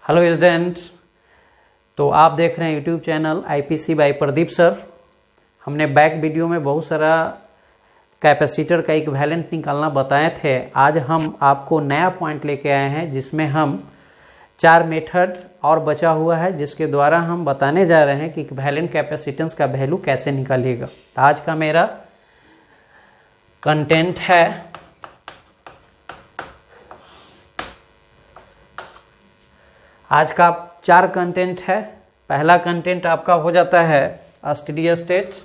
Hello student, तो आप देख रहे हैं YouTube channel IPC by Pradeep sir. हमने बैक वीडियो में बहुत सारा कैपेसिटर का इक्विवेलेंट निकालना बताए थे। आज हम आपको नया पॉइंट लेके आए हैं जिसमें हम 4 मेथड और बचा हुआ है जिसके द्वारा हम बताने जा रहे हैं कि इक्विवेलेंट कैपेसिटेंस का वैल्यू कैसे निकालिएगा। तो आज का मेरा कंटेंट है आज का 4 कंटेंट है। पहला कंटेंट आपका हो जाता है स्टेडी स्टेट।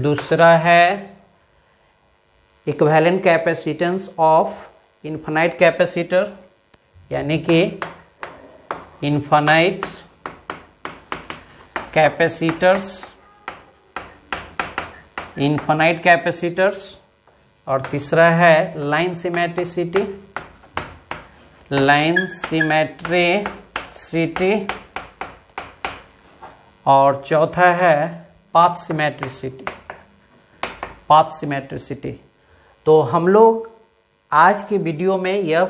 दूसरा है equivalent capacitance of infinite capacitor, यानी कि इनफाइनाइट कैपेसिटर्स। और तीसरा है लाइन सिमेट्रिसिटी और चौथा है पाथ सिमेट्रिसिटी। तो हम लोग आज के वीडियो में यह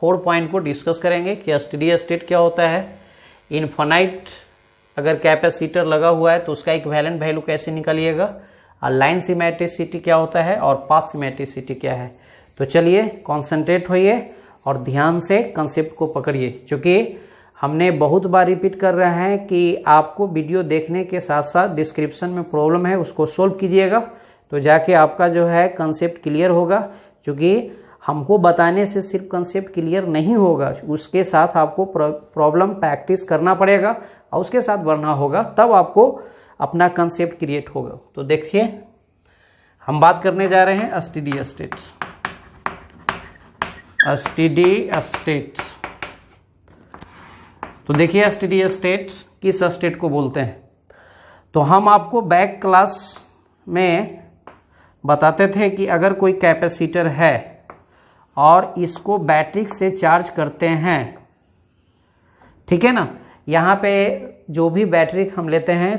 4 पॉइंट को डिस्कस करेंगे कि स्टेडी स्टेट क्या होता है, इनफाइनाइट अगर कैपेसिटर लगा हुआ है तो उसका इक्विवेलेंट वैल्यू कैसे निकालिएगा, लाइन सिमेट्रिसिटी क्या होता है और पाथ सिमेट्रिसिटी क्या है। तो चलिए कॉन्सेंट्रेट होइए और ध्यान से कंसेप्ट को पकड़िए, क्योंकि हमने बहुत बार रिपीट कर रहे हैं कि आपको वीडियो देखने के साथ साथ डिस्क्रिप्शन में प्रॉब्लम है उसको सोल्व कीजिएगा, तो जाके आपका जो है कंसेप्ट क्लियर होगा। क्योंकि हमको बताने से सिर्फ कंसेप्ट क्लियर नहीं होगा, उसके साथ आपको प्रॉब्लम प्रैक्टिस करना पड़ेगा और उसके साथ बढ़ना होगा, तब आपको अपना कंसेप्ट क्रिएट होगा। तो देखिए हम बात करने जा रहे हैं स्टेडी स्टेट। तो देखिए स्टेडी स्टेट किस स्टेट को बोलते हैं। तो हम आपको बैक क्लास में बताते थे कि अगर कोई कैपेसिटर है और इसको बैटरी से चार्ज करते हैं, ठीक है ना, यहाँ पे जो भी बैटरी हम लेते हैं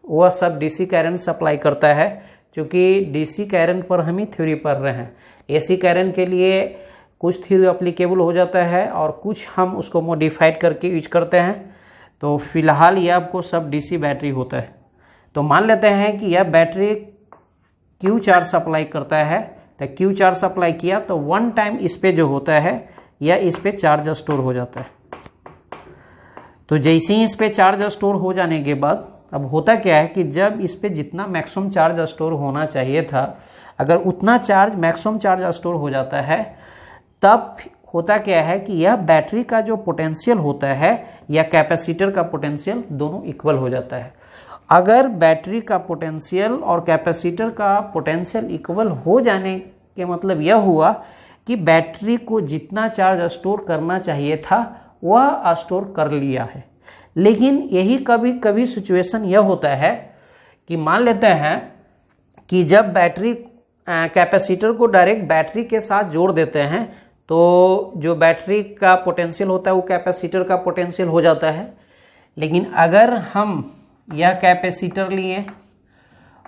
वह सब डीसी करंट सप्लाई करता है, क्योंकि डीसी करंट पर हम ही थ्योरी पढ़ रहे हैं। एसी करंट के लिए कुछ थ्योरी एप्लीकेबल हो जाता है और कुछ हम उसको मॉडिफाइड करके यूज करते हैं। तो फिलहाल ये आपको सब डीसी बैटरी होता है। तो मान लेते हैं कि यह बैटरी क्यू चार्ज सप्लाई करता है, तो क्यू चार्ज सप्लाई किया तो 1 टाइम इस पे जो होता है या इस पे चार्ज स्टोर हो जाता है। तो जैसे ही इस पे चार्ज स्टोर हो जाने के बाद अब होता क्या है कि जब इस पे जितना मैक्सिमम चार्ज स्टोर होना चाहिए था, अगर उतना चार्ज मैक्सिमम चार्ज स्टोर हो जाता है, तब होता क्या है कि यह बैटरी का जो पोटेंशियल होता है या कैपेसिटर का पोटेंशियल दोनों इक्वल हो जाता है। अगर बैटरी का पोटेंशियल और कैपेसिटर का पोटेंशियल इक्वल हो जाने के मतलब यह हुआ कि बैटरी को जितना चार्ज स्टोर करना चाहिए था वह स्टोर कर लिया है। लेकिन यही कभी कभी सिचुएशन यह होता है कि मान लेते हैं कि जब बैटरी कैपेसिटर को डायरेक्ट बैटरी के साथ जोड़ देते हैं तो जो बैटरी का पोटेंशियल होता है वो कैपेसिटर का पोटेंशियल हो जाता है। लेकिन अगर हम यह कैपेसिटर लिए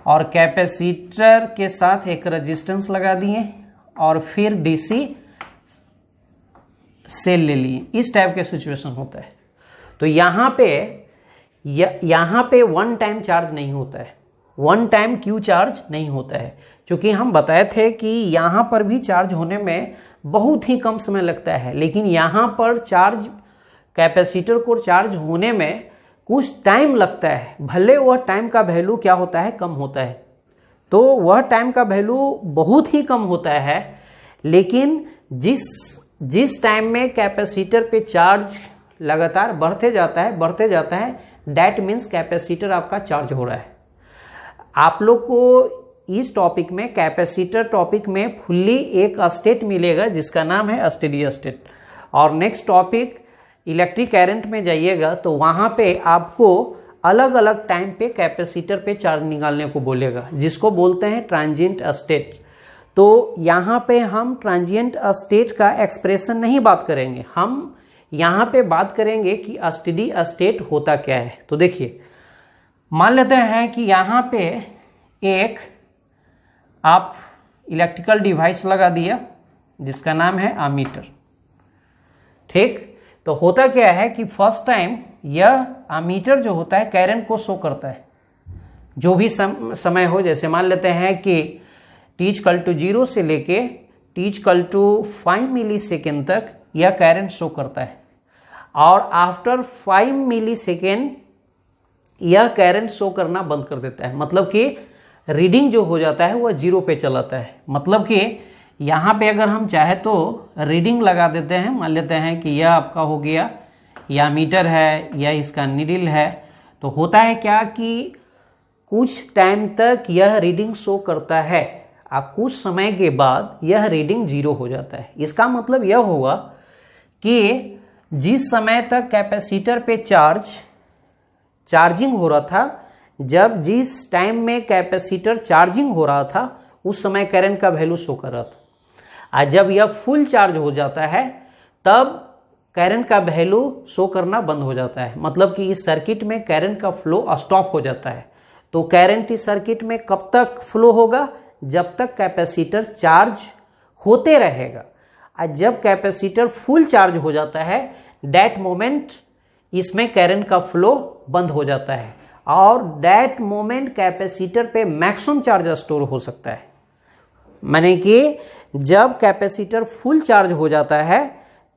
और कैपेसिटर के साथ एक रेजिस्टेंस लगा दिए और फिर डीसी सेल ले लिए, इस टाइप के सिचुएशन होता है। तो यहाँ पे 1 टाइम चार्ज नहीं होता है, 1 टाइम क्यू चार्ज नहीं होता है, क्योंकि हम बताए थे कि यहाँ पर भी चार्ज होने में बहुत ही कम समय लगता है। लेकिन यहाँ पर कैपेसिटर को चार्ज होने में कुछ टाइम लगता है, भले वह टाइम का वैल्यू क्या होता है, कम होता है। तो वह टाइम का वैल्यू बहुत ही कम होता है, लेकिन जिस टाइम में कैपेसिटर पे चार्ज लगातार बढ़ते जाता है, दैट मीन्स कैपेसिटर आपका चार्ज हो रहा है। आप लोग को इस टॉपिक में, कैपेसिटर टॉपिक में फुल्ली एक स्टेट मिलेगा जिसका नाम है स्टेडी स्टेट। और नेक्स्ट टॉपिक इलेक्ट्रिक करंट में जाइएगा तो वहां पे आपको अलग अलग टाइम पे कैपेसिटर पे चार्ज निकालने को बोलेगा, जिसको बोलते हैं ट्रांजिएंट स्टेट। तो यहाँ पे हम ट्रांजिएंट स्टेट का एक्सप्रेशन नहीं बात करेंगे, हम यहाँ पे बात करेंगे कि स्टेडी स्टेट होता क्या है। तो देखिए मान लेते हैं कि यहाँ पे एक आप इलेक्ट्रिकल डिवाइस लगा दिया जिसका नाम है अमीटर। ठीक, तो होता क्या है कि फर्स्ट टाइम यह अमीटर जो होता है करंट को शो करता है, जो भी समय हो। जैसे मान लेते हैं कि t इक्वल टू 0 से लेके t equal to 5 millisecond तक यह करंट शो करता है, और आफ्टर 5 मिली सेकेंड यह करंट शो करना बंद कर देता है। मतलब कि रीडिंग जो हो जाता है वह 0 पे चलाता है। मतलब कि यहाँ पे अगर हम चाहे तो रीडिंग लगा देते हैं, मान लेते हैं कि यह आपका हो गया, यह मीटर है, यह इसका नीडल है। तो होता है क्या कि कुछ टाइम तक यह रीडिंग शो करता है और कुछ समय के बाद यह रीडिंग 0 हो जाता है। इसका मतलब यह होगा कि जिस समय तक कैपेसिटर पे चार्जिंग हो रहा था, जब जिस टाइम में कैपेसिटर चार्जिंग हो रहा था उस समय करंट का वैल्यू शो कर रहा था, और जब यह फुल चार्ज हो जाता है तब करंट का वैल्यू शो करना बंद हो जाता है। मतलब कि इस सर्किट में करंट का फ्लो स्टॉप हो जाता है। तो करंट इस सर्किट में कब तक फ्लो होगा? जब तक कैपेसिटर चार्ज होते रहेगा, और जब कैपेसिटर फुल चार्ज हो जाता है दैट मोमेंट इसमें करंट का फ्लो बंद हो जाता है, और दैट मोमेंट कैपेसिटर पे मैक्सिमम चार्ज स्टोर हो सकता है। माने कि जब कैपेसिटर फुल चार्ज हो जाता है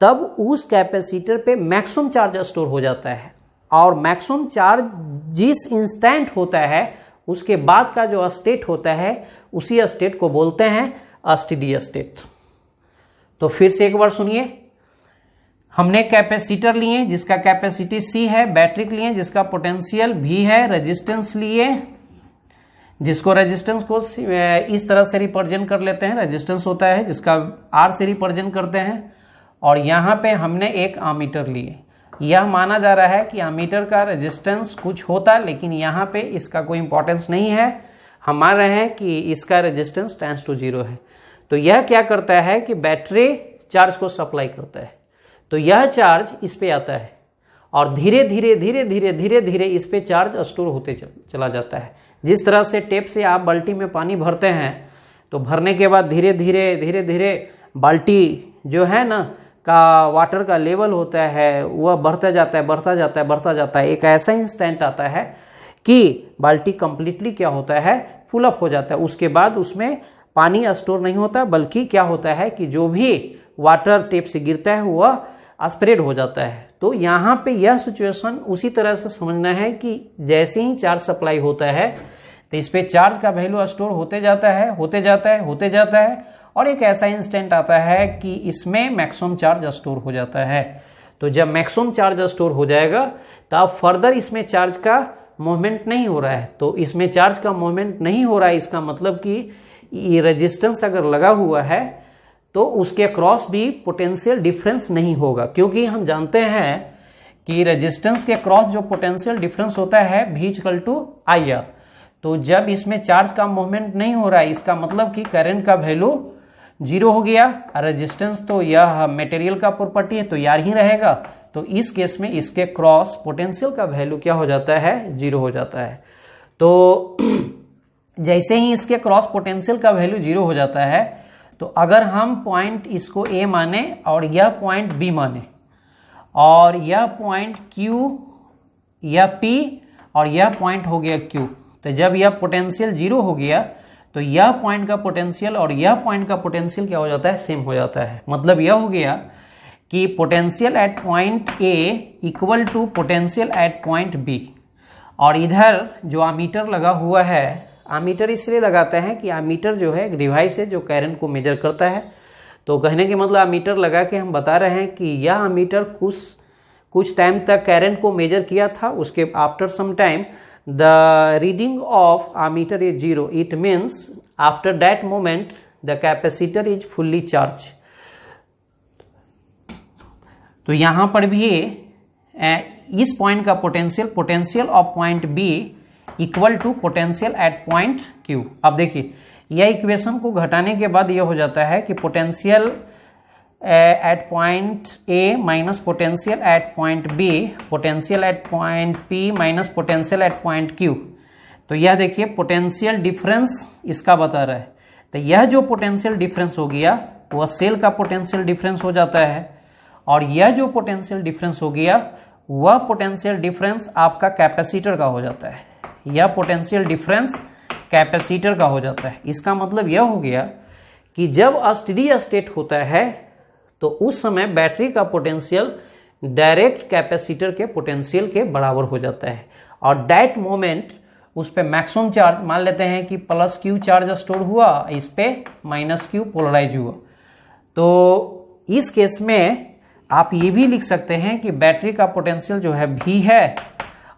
तब उस कैपेसिटर पे मैक्सिमम चार्ज स्टोर हो जाता है, और मैक्सिमम चार्ज जिस इंस्टेंट होता है उसके बाद का जो स्टेट होता है उसी स्टेट को बोलते हैं स्टेडी स्टेट। तो फिर से एक बार सुनिए, हमने कैपेसिटर लिए जिसका कैपेसिटी C है, बैटरी लिए जिसका पोटेंशियल V है, रेजिस्टेंस लिए जिसको रेजिस्टेंस को इस तरह से रिप्रेजेंट कर लेते हैं, रेजिस्टेंस होता है जिसका R से रिप्रेजेंट करते हैं, और यहाँ पे हमने एक अमीटर लिए। यह माना जा रहा है कि अमीटर का रेजिस्टेंस कुछ होता है, लेकिन यहाँ पे इसका कोई इंपॉर्टेंस नहीं है। हम मान रहे हैं कि इसका रेजिस्टेंस टेंड्स टू 0 है। तो यह क्या करता है कि बैटरी चार्ज को सप्लाई करता है, तो यह चार्ज इस पे आता है और धीरे धीरे धीरे धीरे धीरे धीरे इस पे चार्ज स्टोर होते चला जाता है। जिस तरह से टेप से आप बाल्टी में पानी भरते हैं तो भरने के बाद धीरे धीरे धीरे धीरे बाल्टी जो है ना का वाटर का लेवल होता है वह बढ़ता जाता है बढ़ता जाता है बढ़ता जाता है। एक ऐसा इंस्टेंट आता है कि बाल्टी कंप्लीटली क्या होता है, फुल अप हो जाता है। उसके बाद उसमें पानी स्टोर नहीं होता, बल्कि क्या होता है कि जो भी वाटर टेप से गिरता है वह स्प्रेड हो जाता है। तो यहाँ पे यह सिचुएशन उसी तरह से समझना है कि जैसे ही चार्ज सप्लाई होता है तो इस पे चार्ज का वैल्यू स्टोर होते जाता है होते जाता है होते जाता है, और एक ऐसा इंस्टेंट आता है कि इसमें मैक्सिमम चार्ज स्टोर हो जाता है। तो जब मैक्सिमम चार्ज स्टोर हो जाएगा तब फर्दर इसमें चार्ज का मूवमेंट नहीं हो रहा है। तो इसमें चार्ज का मूवमेंट नहीं हो रहा है, इसका मतलब कि ये रेजिस्टेंस अगर लगा हुआ है तो उसके क्रॉस भी पोटेंशियल डिफरेंस नहीं होगा, क्योंकि हम जानते हैं कि रेजिस्टेंस के क्रॉस जो पोटेंशियल डिफरेंस होता है V=IR। तो जब इसमें चार्ज का मूवमेंट नहीं हो रहा है इसका मतलब कि करंट का वैल्यू 0 हो गया। रेजिस्टेंस तो यह मटेरियल का प्रॉपर्टी है तो यार ही रहेगा। तो इस केस में इसके क्रॉस पोटेंशियल का वैल्यू क्या हो जाता है, 0 हो जाता है। तो जैसे ही इसके क्रॉस पोटेंशियल का वैल्यू 0 हो जाता है तो अगर हम पॉइंट इसको A माने और यह पॉइंट B माने और यह पॉइंट Q यह P और यह पॉइंट हो गया Q, तो जब यह पोटेंशियल 0 हो गया तो यह पॉइंट का पोटेंशियल और यह पॉइंट का पोटेंशियल क्या हो जाता है, सेम हो जाता है। मतलब यह हो गया कि potential at point A equal to potential at point B। और इधर जो अमीटर लगा हुआ है, अमीटर इसलिए लगाते हैं कि अमीटर जो है एक डिवाइस है जो करंट को मेजर करता है। तो कहने के मतलब अमीटर लगा के हम बता रहे हैं कि यह अमीटर कुछ टाइम तक करंट को मेजर किया था, उसके after some time the reading of ammeter is 0. It means after that moment the capacitor is fully charged. तो यहाँ पर भी इस पॉइंट का potential of point B equal to potential at point Q। अब देखिए यह इक्वेशन को घटाने के बाद यह हो जाता है कि potential at point A minus potential at point B, potential at point P minus potential at point Q। तो यह देखिए पोटेंशियल डिफरेंस इसका बता रहा है। तो यह जो पोटेंशियल डिफरेंस हो गया वह सेल का पोटेंशियल डिफरेंस हो जाता है, और यह जो पोटेंशियल डिफरेंस हो गया वह पोटेंशियल डिफरेंस आपका कैपेसिटर का हो जाता है। यह पोटेंशियल डिफरेंस कैपेसिटर का हो जाता है। इसका मतलब यह हो गया कि जब स्टेडी स्टेट होता है तो उस समय बैटरी का पोटेंशियल डायरेक्ट कैपेसिटर के पोटेंशियल के बराबर हो जाता है, और दैट मोमेंट उस पे मैक्सिमम चार्ज, मान लेते हैं कि प्लस क्यू चार्ज स्टोर हुआ, इस पे माइनस क्यू पोलराइज हुआ। तो इस केस में आप ये भी लिख सकते हैं कि बैटरी का पोटेंशियल जो है भी है,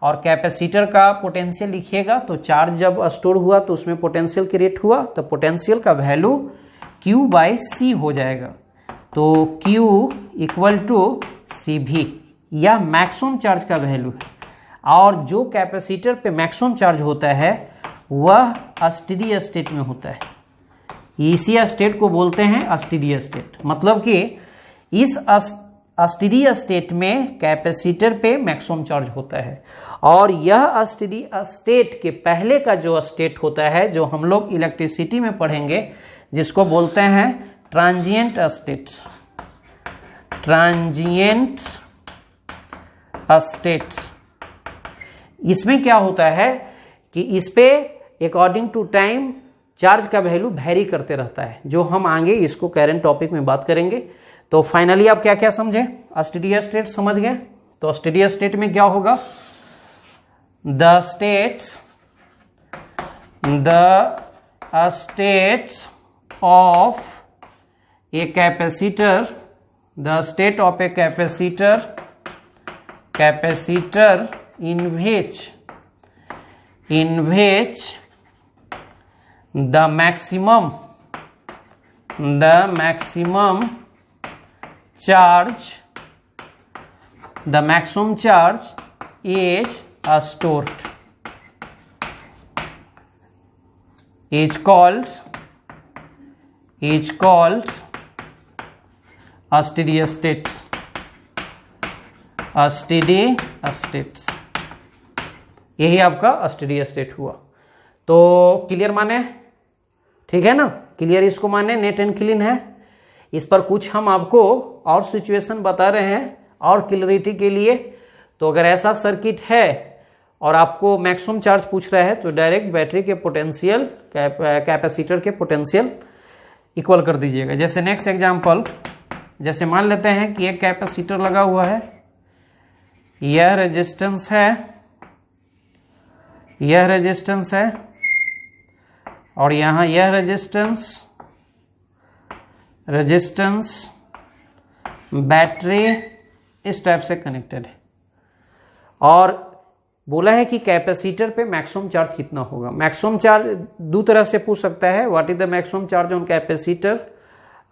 और कैपेसिटर का पोटेंशियल लिखिएगा तो चार्ज जब स्टोर हुआ तो उसमें पोटेंशियल क्रिएट हुआ, तो पोटेंशियल का वैल्यू Q बाई सी हो जाएगा। तो Q इक्वल टू सी भी, यह मैक्सिमम चार्ज का वैल्यू है, और जो कैपेसिटर पे मैक्सिमम चार्ज होता है वह स्टेडी स्टेट में होता है। इसी स्टेट को बोलते हैं स्टेडी स्टेट। मतलब कि इस स्टेडी स्टेट में कैपेसिटर पे मैक्सिमम चार्ज होता है, और यह स्टेडी स्टेट के पहले का जो स्टेट होता है, जो हम लोग इलेक्ट्रिसिटी में पढ़ेंगे, जिसको बोलते हैं ट्रांजिएंट स्टेट। ट्रांजिएंट स्टेट, इसमें क्या होता है कि इस पे अकॉर्डिंग टू टाइम चार्ज का वैल्यू वेरी करते रहता है, जो हम आगे इसको करंट टॉपिक में बात करेंगे। तो फाइनली आप क्या क्या समझे? स्टेडी स्टेट समझ गए। तो स्टेडी स्टेट में क्या होगा? The state of a capacitor, the state of a capacitor in which the maximum charge is stored, is called a steady state. Steady state, यही आपका स्टेडी स्टेट हुआ। तो क्लियर माने? ठीक है ना? क्लियर इसको माने, नेट एंड क्लीन है। इस पर कुछ हम आपको और सिचुएशन बता रहे हैं और क्लियरिटी के लिए। तो अगर ऐसा सर्किट है और आपको मैक्सिमम चार्ज पूछ रहा है तो डायरेक्ट बैटरी के पोटेंशियल कैपेसिटर के पोटेंशियल इक्वल कर दीजिएगा। जैसे नेक्स्ट एग्जांपल, जैसे मान लेते हैं कि एक कैपेसिटर लगा हुआ है, यह रेजिस्टेंस है, और यहां यह रेजिस्टेंस बैटरी इस टाइप से कनेक्टेड है, और बोला है कि कैपेसिटर पे मैक्सिमम चार्ज कितना होगा। मैक्सिमम चार्ज दो तरह से पूछ सकता है, what is the maximum charge on capacitor,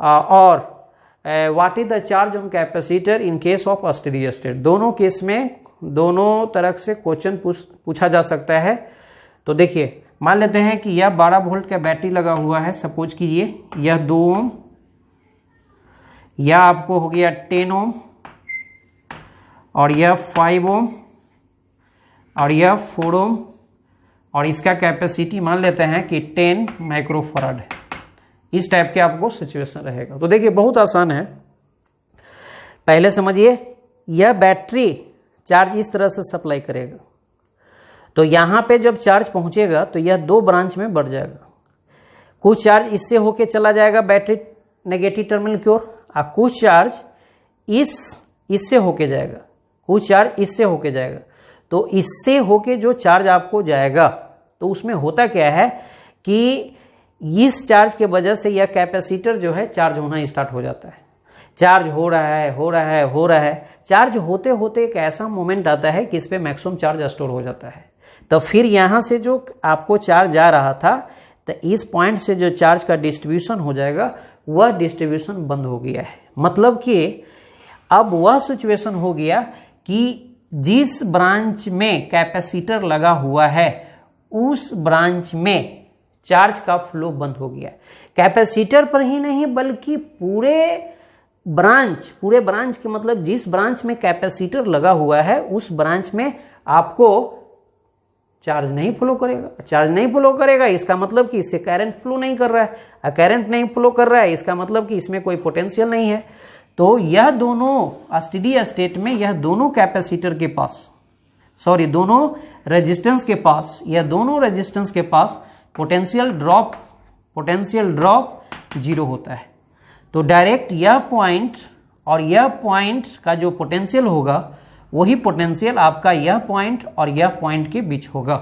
और what is the charge on capacitor in case of steady state. दोनों केस में दोनों तरह से क्वेश्चन पूछा जा सकता है। तो देखिए, मान लेते हैं कि यह 12 वोल्ट का बैटरी लगा हुआ है, सपोज कीजिए यह 2 ओम, यह आपको हो गया 10 ओम, और यह 5 ओम, और यह 4 ओम, और इसका कैपेसिटी मान लेते हैं कि 10 माइक्रोफराड है। इस टाइप के आपको सिचुएशन रहेगा। तो देखिए बहुत आसान है। पहले समझिए, यह बैटरी चार्ज इस तरह से सप्लाई करेगा, तो यहां पे जब चार्ज पहुंचेगा तो यह 2 ब्रांच में बढ़ जाएगा। कुछ चार्ज इससे होके चला जाएगा बैटरी नेगेटिव टर्मिनल की ओर, और कुछ चार्ज इससे होके जाएगा, कुछ चार्ज इससे होके जाएगा। तो इससे होके जो चार्ज आपको जाएगा, तो उसमें होता क्या है कि इस चार्ज के वजह से यह कैपेसिटर जो है चार्ज होना स्टार्ट हो जाता है। चार्ज हो रहा है। चार्ज होते होते एक ऐसा मोमेंट आता है कि इस पे मैक्सिमम चार्ज स्टोर हो जाता है। तो फिर यहाँ से जो आपको चार्ज जा रहा था, तो इस पॉइंट से जो चार्ज का डिस्ट्रीब्यूशन हो जाएगा, वह डिस्ट्रीब्यूशन बंद हो गया है। मतलब कि अब वह सिचुएशन हो गया कि जिस ब्रांच में कैपेसिटर लगा हुआ है, उस ब्रांच में चार्ज का फ्लो बंद हो गया। कैपेसिटर पर ही नहीं बल्कि पूरे ब्रांच के मतलब जिस ब्रांच में कैपेसिटर लगा हुआ है, उस ब्रांच में आपको चार्ज नहीं फ्लो करेगा। चार्ज नहीं फ्लो करेगा इसका मतलब कि इससे करंट फ्लो नहीं कर रहा है। करंट नहीं फ्लो कर रहा है इसका मतलब कि इसमें कोई पोटेंशियल नहीं है। तो यह दोनों स्टेडी स्टेट में यह दोनों कैपेसिटर के पास, सॉरी दोनों रेजिस्टेंस के पास, यह दोनों रेजिस्टेंस के पास पोटेंशियल ड्रॉप जीरो होता है। तो डायरेक्ट यह पॉइंट और यह पॉइंट का जो पोटेंशियल होगा वही पोटेंशियल आपका यह पॉइंट और यह पॉइंट के बीच होगा।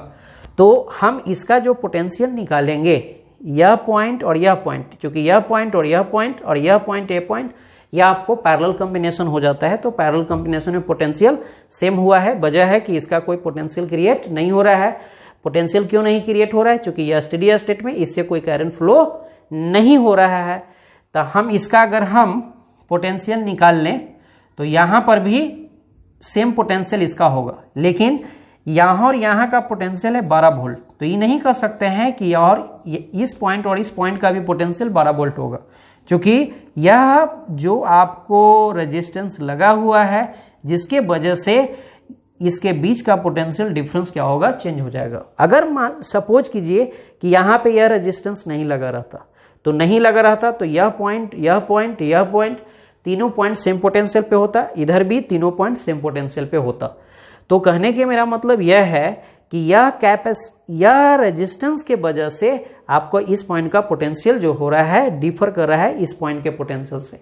तो हम इसका जो पोटेंशियल निकालेंगे, यह पॉइंट और यह पॉइंट, क्योंकि यह पॉइंट और यह पॉइंट और यह पॉइंट ए पॉइंट, यह आपको पैरेलल कॉम्बिनेशन हो जाता है। तो पैरेलल कॉम्बिनेशन में पोटेंशियल सेम हुआ है। वजह है कि इसका कोई पोटेंशियल क्रिएट नहीं हो रहा है। पोटेंशियल क्यों नहीं क्रिएट हो रहा है? क्योंकि यह स्टेडी स्टेट में इससे कोई करंट फ्लो नहीं हो रहा है। तो हम इसका अगर हम पोटेंशियल निकाल लें तो यहाँ पर भी सेम पोटेंशियल इसका होगा, लेकिन यहाँ और यहाँ का पोटेंशियल है 12 वोल्ट। तो ये नहीं कर सकते हैं कि और इस पॉइंट और इस पॉइंट का भी पोटेंशियल 12 वोल्ट होगा, क्योंकि यह जो आपको रेजिस्टेंस लगा हुआ है जिसके वजह से इसके बीच का पोटेंशियल डिफरेंस क्या होगा? चेंज हो जाएगा। अगर सपोज कीजिए कि यहाँ पे यह रेजिस्टेंस नहीं लगा रहता, तो नहीं लगा रहता तो यह पॉइंट, यह पॉइंट, यह पॉइंट, तीनों पॉइंट सेम पोटेंशियल पे होता, इधर भी तीनों पॉइंट सेम पोटेंशियल पे होता। तो कहने के मेरा मतलब यह है कि यह रेजिस्टेंस के वजह से आपको इस पॉइंट का पोटेंशियल जो हो रहा है डिफर कर रहा है इस पॉइंट के पोटेंशियल से,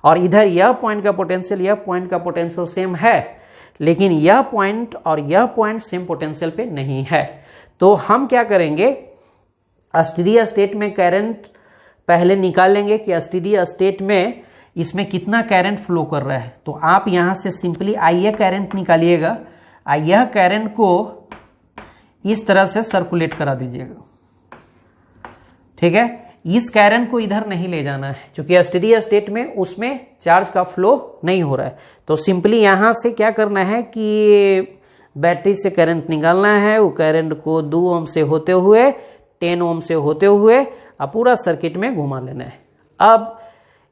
और इधर यह पॉइंट का पोटेंशियल यह पॉइंट का पोटेंशियल सेम है, लेकिन यह पॉइंट और यह पॉइंट सेम पोटेंशियल पे नहीं है। तो हम क्या करेंगे, स्टेडी स्टेट में करंट पहले निकाल लेंगे कि स्टेडी स्टेट में इसमें कितना करंट फ्लो कर रहा है। तो आप यहां से सिंपली आइए करंट निकालिएगा, यह करंट को इस तरह से सर्कुलेट करा दीजिएगा, ठीक है। इस करंट को इधर नहीं ले जाना है क्योंकि स्टेडी स्टेट में उसमें चार्ज का फ्लो नहीं हो रहा है। तो सिंपली यहां से क्या करना है कि बैटरी से करंट निकालना है। वो करंट को 2 ओम से होते हुए 10 ओम से होते हुए अब पूरा सर्किट में घुमा लेना है। अब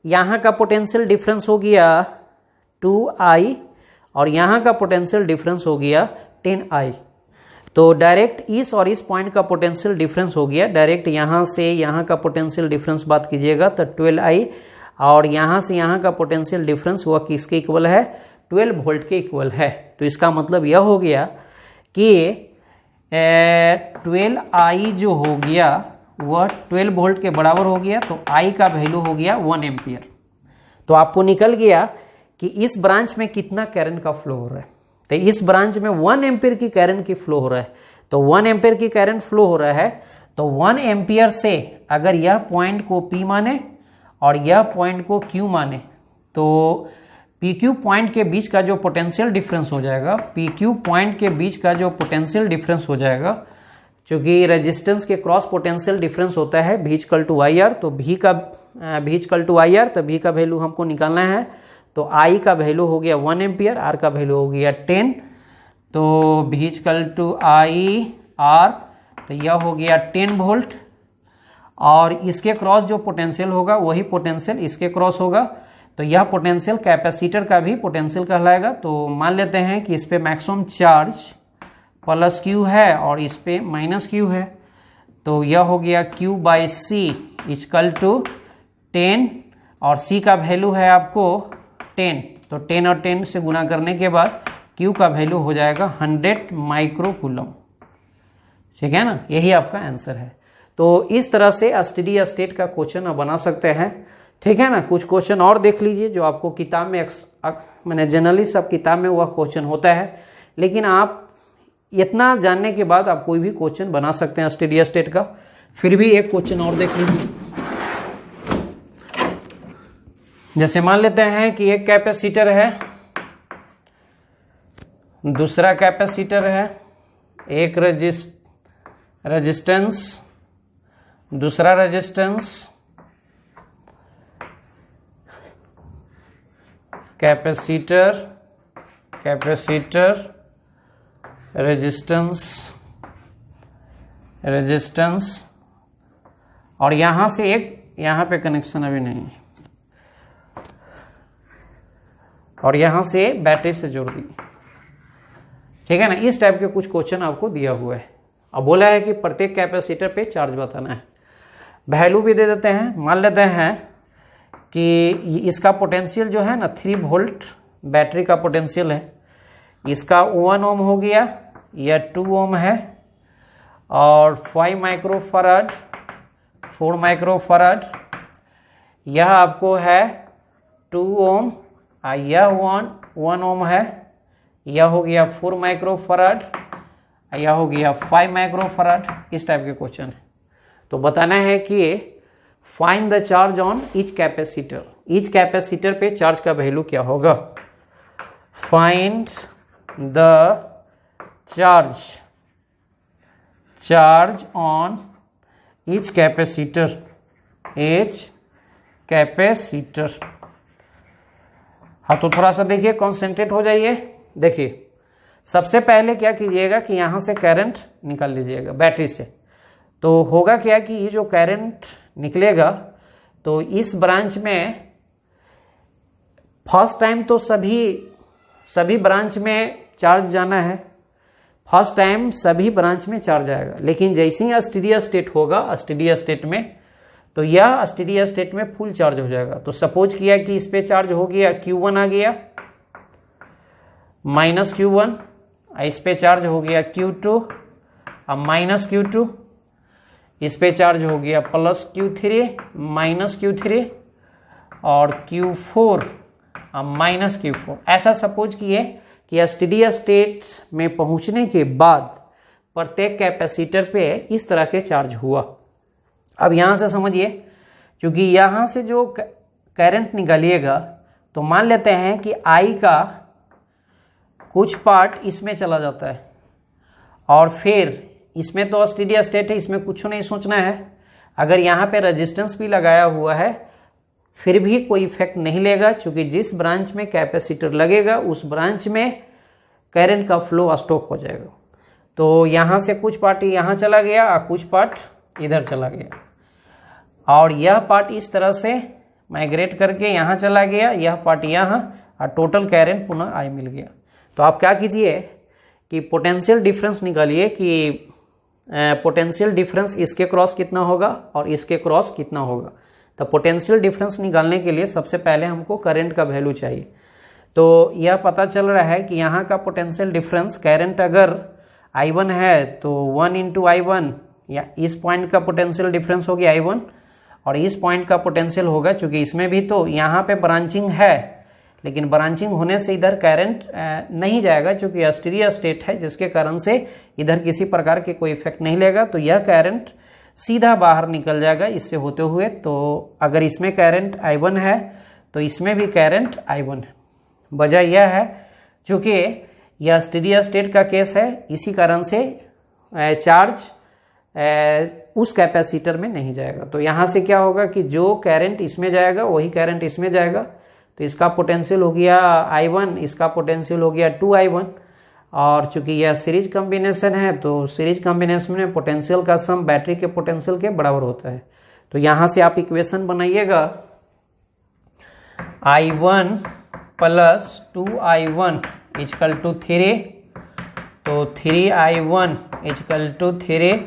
यहाँ का पोटेंशियल डिफरेंस हो गया 2i और यहाँ का पोटेंशियल डिफरेंस हो गया 10i। तो डायरेक्ट इस और इस पॉइंट का पोटेंशियल डिफरेंस हो गया, डायरेक्ट यहाँ से यहाँ का पोटेंशियल डिफरेंस बात कीजिएगा तो 12i, और यहाँ से यहाँ का पोटेंशियल डिफरेंस हुआ किसके इक्वल है? 12 वोल्ट के इक्वल है। तो इसका मतलब यह हो गया कि 12i जो हो गया वह 12 वोल्ट के बराबर हो गया। तो i का वैल्यू हो गया 1 एम्पियर। तो आपको निकल गया कि इस ब्रांच में कितना करंट का फ्लो हो रहा है। तो इस ब्रांच में 1 एम्पियर की करंट की फ्लो हो रहा है। तो 1 एम्पियर की करंट फ्लो हो रहा है, तो 1 एम्पियर से अगर यह पॉइंट को P माने और यह पॉइंट को Q माने तो PQ पॉइंट के बीच का जो पोटेंशियल डिफरेंस हो जाएगा, PQ पॉइंट के बीच का जो पोटेंशियल डिफरेंस हो जाएगा, क्योंकि रेजिस्टेंस के क्रॉस पोटेंशियल डिफरेंस होता है V इक्वल टू IR। तो V इक्वल टू IR, तो V का वैल्यू हमको निकालना है। तो I का वैल्यू हो गया 1 एम्पियर, R का वैल्यू हो गया 10। तो V इक्वल टू IR, तो यह हो गया 10 वोल्ट, और इसके क्रॉस जो पोटेंशियल होगा वही पोटेंशियल इसके क्रॉस होगा। तो यह पोटेंशियल कैपेसिटर का भी पोटेंशियल कहलाएगा। तो मान लेते हैं कि इस पे मैक्सिमम चार्ज प्लस Q है और इस पे माइनस Q है। तो यह हो गया Q by C equal to 10, और C का वैल्यू है आपको 10। तो 10 और 10 से गुना करने के बाद Q का वैल्यू हो जाएगा 100 माइक्रो कूलम, ठीक है ना। यही आपका आंसर है। तो इस तरह से स्टेडी स्टेट का क्वेश्चन आप बना सकते हैं, ठीक है ना। कुछ क्वेश्चन और देख लीजिए जो आपको किताब में मैंने जनरली सब किताब में वह क्वेश्चन होता है, लेकिन आप इतना जानने के बाद आप कोई भी क्वेश्चन बना सकते हैं स्टेडी स्टेट का। फिर भी एक क्वेश्चन और देख लीजिए। जैसे मान लेते हैं कि एक कैपेसिटर है, दूसरा कैपेसिटर है, एक रेजिस्टेंस, दूसरा रेजिस्टेंस, कैपेसिटर, रेजिस्टेंस, और यहां से एक, यहां पे कनेक्शन अभी नहीं, और यहां से बैटरी से जोड़ दी, ठीक है ना। इस टाइप के कुछ क्वेश्चन आपको दिया हुआ है। अब बोला है कि प्रत्येक कैपेसिटर पे चार्ज बताना है। वैल्यू भी दे देते हैं। मान लेते हैं कि इसका पोटेंशियल जो है ना 3 वोल्ट बैटरी का पोटेंशियल है, इसका 1 ओम हो गया या 2 ओम है, और 5 माइक्रोफराड 4 माइक्रोफराड, यह आपको है 2 ओम, यह 1 ओम है, यह हो गया 4 माइक्रोफराड, यह हो गया 5 माइक्रोफराड। इस टाइप के क्वेश्चन है। तो बताना है कि find the charge on each capacitor, each capacitor पे चार्ज का वैल्यू क्या होगा। Find the charge on each capacitor, हाँ तो थोड़ा सा देखिए, कॉन्सेंट्रेट हो जाइए। देखिए सबसे पहले क्या कीजिएगा कि यहां से करंट निकाल लीजिएगा बैटरी से। तो होगा क्या कि ये जो करंट निकलेगा तो इस ब्रांच में फर्स्ट टाइम तो सभी ब्रांच में चार्ज जाना है, फर्स्ट टाइम सभी ब्रांच में चार्ज आएगा। लेकिन जैसे ही स्टेडी स्टेट होगा, स्टेडी स्टेट में, तो यह स्टेडी स्टेट में फुल चार्ज हो जाएगा। तो सपोज किया कि इस पे चार्ज हो गया, Q1 आ गया माइनस Q1, इस पे चार्ज हो गया Q2 अब माइनस Q2, इस पे चार्ज हो गया प्लस Q3 माइनस Q3, और Q4 अब माइनस Q4। ऐसा सपोज किए कि स्टेडी स्टेट में पहुंचने के बाद प्रत्येक कैपेसिटर पे इस तरह के चार्ज हुआ। अब यहां से समझिए, क्योंकि यहां से जो करंट निकालिएगा तो मान लेते हैं कि I का कुछ पार्ट इसमें चला जाता है, और फिर इसमें तो स्टेडी स्टेट है, इसमें कुछ नहीं सोचना है। अगर यहाँ पे रेजिस्टेंस भी लगाया हुआ है फिर भी कोई इफेक्ट नहीं लेगा, क्योंकि जिस ब्रांच में कैपेसिटर लगेगा उस ब्रांच में करंट का फ्लो स्टॉप हो जाएगा। तो यहाँ से कुछ पार्ट यहाँ चला गया और कुछ पार्ट इधर चला गया, और यह पार्ट इस तरह से माइग्रेट करके यहाँ चला गया, यह पार्ट यहाँ, और टोटल करंट पुनः I मिल गया। तो आप क्या कीजिए कि पोटेंशियल डिफरेंस निकालिए कि पोटेंशियल डिफरेंस इसके क्रॉस कितना होगा और इसके क्रॉस कितना होगा। तो पोटेंशियल डिफरेंस निकालने के लिए सबसे पहले हमको करंट का वैल्यू चाहिए। तो यह पता चल रहा है कि यहाँ का पोटेंशियल डिफरेंस, करंट अगर I1 है तो 1 इंटू I1, या इस पॉइंट का पोटेंशियल डिफरेंस हो गया I1, और इस पॉइंट का पोटेंशियल होगा, चूंकि इसमें भी तो यहाँ पे ब्रांचिंग है, लेकिन ब्रांचिंग होने से इधर करंट नहीं जाएगा, क्योंकि स्टेडी स्टेट है, जिसके कारण से इधर किसी प्रकार के कोई इफेक्ट नहीं लेगा। तो यह करंट सीधा बाहर निकल जाएगा इससे होते हुए। तो अगर इसमें करंट I1 है तो इसमें भी करंट I1 है। वजह यह है चूंकि यह स्टेडी स्टेट का केस है, इसी कारण से चार्ज उस कैपेसिटर में नहीं जाएगा। तो यहाँ से क्या होगा कि जो करंट इसमें जाएगा वही करंट इसमें जाएगा। तो इसका पोटेंशियल हो गया I1, इसका पोटेंशियल हो गया 2I1, और चूंकि यह सीरीज कॉम्बिनेशन है तो सीरीज कॉम्बिनेशन में पोटेंशियल का सम बैटरी के पोटेंशियल के बराबर होता है। तो यहाँ से आप इक्वेशन बनाइएगा, I1 plus 2I1 equal to 3, तो 3I1 इक्वल टू 3,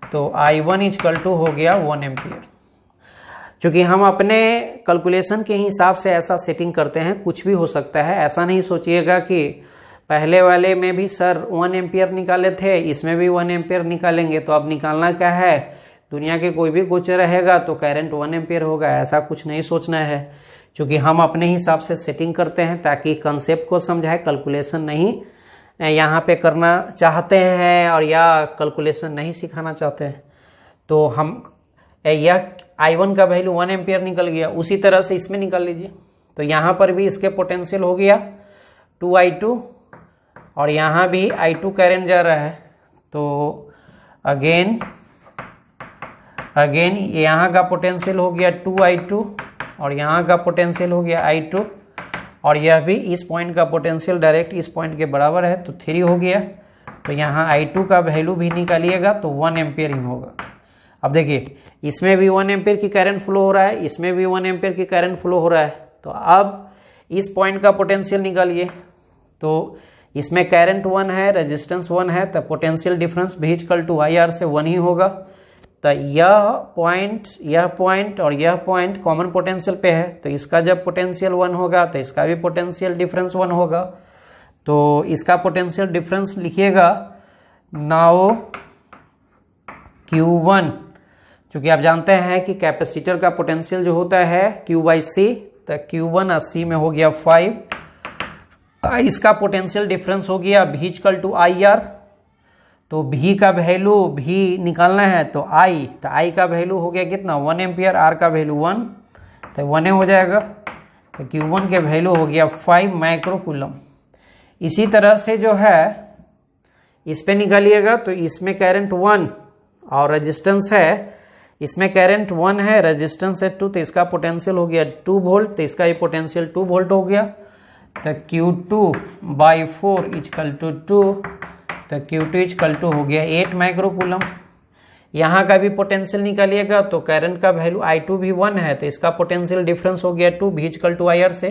तो I1 इक्वल टू हो गया 1 एम्पियर। क्योंकि हम अपने कैलकुलेशन के हिसाब से ऐसा सेटिंग करते हैं, कुछ भी हो सकता है। ऐसा नहीं सोचिएगा कि पहले वाले में भी सर 1 एम्पियर निकाले थे, इसमें भी 1 एम्पियर निकालेंगे, तो अब निकालना क्या है, दुनिया के कोई भी कुछ रहेगा तो करंट 1 एम्पियर होगा। ऐसा कुछ नहीं सोचना है, क्योंकि हम अपने हिसाब से सेटिंग करते हैं ताकि कंसेप्ट को समझाए, कैलकुलेशन नहीं यहाँ पे करना चाहते हैं और या कैलकुलेशन नहीं सिखाना चाहते हैं। तो हम यह I1 का वैल्यू 1 एम्पियर निकल गया, उसी तरह से इसमें निकाल लीजिए। तो यहाँ पर भी इसके पोटेंशियल हो गया 2I2, और यहाँ भी I2 करंट जा रहा है। तो अगेन यहाँ का पोटेंशियल हो गया 2I2, और यहाँ का पोटेंशियल हो गया I2, और यह भी इस पॉइंट का पोटेंशियल डायरेक्ट इस पॉइंट के बराबर है, तो 3 हो गया। तो यहाँ I2 का वैल्यू भी निकालिएगा तो 1 एम्पियर ही होगा। अब देखिए इसमें भी 1 एम्पियर की करंट फ्लो हो रहा है, इसमें भी 1 एम्पियर की करंट फ्लो हो रहा है। तो अब इस पॉइंट का पोटेंशियल निकालिए। तो इसमें करंट 1 है, रेजिस्टेंस 1 है, तो potential difference V equal to IR से 1 ही होगा। तो यह पॉइंट और यह पॉइंट कॉमन पोटेंशियल पे है, तो इसका जब पोटेंशियल 1 होगा तो इसका भी पोटेंशियल डिफरेंस 1 होगा। तो इसका पोटेंशियल डिफरेंस लिखिएगा नाउ Q1, क्योंकि आप जानते हैं कि कैपेसिटर का पोटेंशियल जो होता है Q/C, तो Q1 80 में हो गया 5, इसका पोटेंशियल डिफरेंस हो गया V इक्वल टू IR। तो V का वैल्यू V निकालना है तो I का वैल्यू हो गया कितना 1 एम्पियर, R का वैल्यू 1, तो 1 हो जाएगा। तो Q1 के वैल्यू हो गया 5 माइक्रो कूलम। इसी तरह से जो है इस पे निकालिएगा, तो इसमें करंट 1 और रेजिस्टेंस है, इसमें करंट 1 है, रेजिस्टेंस है 2, तो इसका पोटेंशियल हो गया 2 वोल्ट, तो इसका ये पोटेंशियल 2 वोल्ट हो गया। तो Q2/4 इक्वल टू 2, तो Q2 इक्वल टू हो गया 8 माइक्रो कूलम। यहाँ का भी पोटेंशियल निकालिएगा, तो करंट का वैल्यू I2 भी 1 है, तो इसका पोटेंशियल डिफरेंस हो गया 2 V इक्वल टू IR से,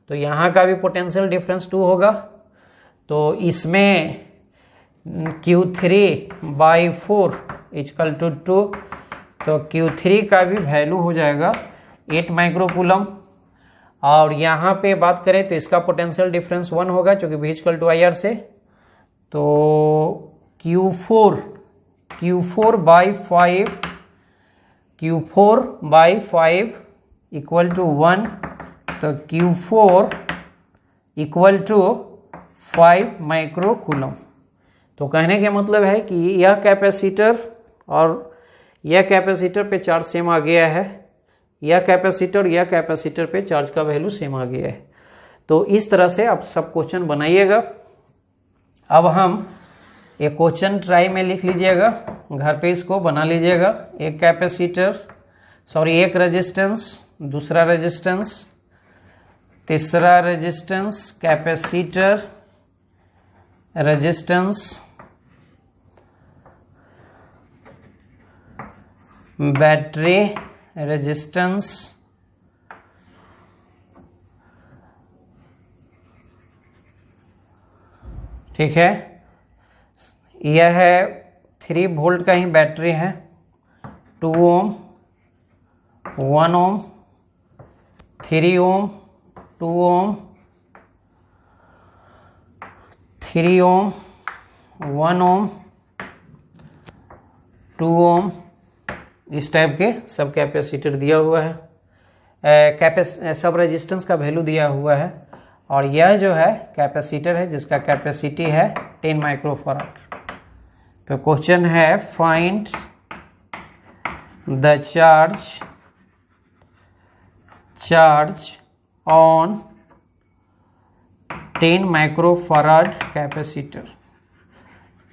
तो यहाँ का भी पोटेंशियल डिफरेंस 2 होगा। तो इसमें Q3/4 इक्वल टू 2, तो Q3 का भी वैल्यू हो जाएगा 8 माइक्रो कूलम। और यहाँ पे बात करें तो इसका पोटेंशियल डिफरेंस 1 होगा, क्योंकि V इक्वल टू IR से। तो Q4/5 इक्वल टू 1, तो Q4 equal to 5 micro coulomb. तो कहने का मतलब है कि यह कैपेसिटर और यह कैपेसिटर पे चार्ज सेम आ गया है, यह कैपेसिटर पे चार्ज का वैल्यू सेम आ गया है। तो इस तरह से आप सब क्वेश्चन बनाइएगा। अब हम एक क्वेश्चन ट्राई में लिख लीजिएगा, घर पे इसको बना लीजिएगा। एक रेजिस्टेंस, दूसरा रेजिस्टेंस, तीसरा resistance, capacitor, resistance, battery, resistance, ठीक है। यह है 3 वोल्ट का ही बैटरी है, 2 ओम, 1 ओम, 3 ओम, 2 ओम, 3 ओम, 1 ओम, 2 ओम, इस टाइप के सब कैपेसिटर दिया हुआ है, सब रेजिस्टेंस का वैल्यू दिया हुआ है। और यह जो है कैपेसिटर है जिसका कैपेसिटी है 10 माइक्रोफैराड। तो क्वेश्चन है find the charge on 10 microfarad capacitor,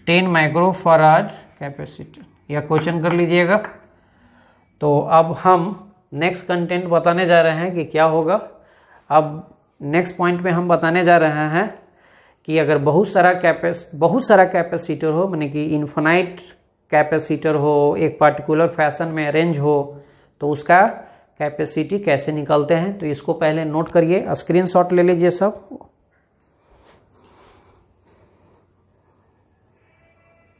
10 microfarad capacitor, यह क्वेश्चन कर लीजिएगा। तो अब हम नेक्स्ट कंटेंट बताने जा रहे हैं कि क्या होगा। अब नेक्स्ट पॉइंट में हम बताने जा रहे हैं कि अगर बहुत सारा कैपेसिटर हो, माने कि इन्फिनाइट कैपेसिटर हो, एक पर्टिकुलर फैशन में अरेंज हो, तो उसका कैपेसिटी कैसे निकालते हैं। तो इसको पहले नोट करिए, स्क्रीनशॉट ले लीजिए सब।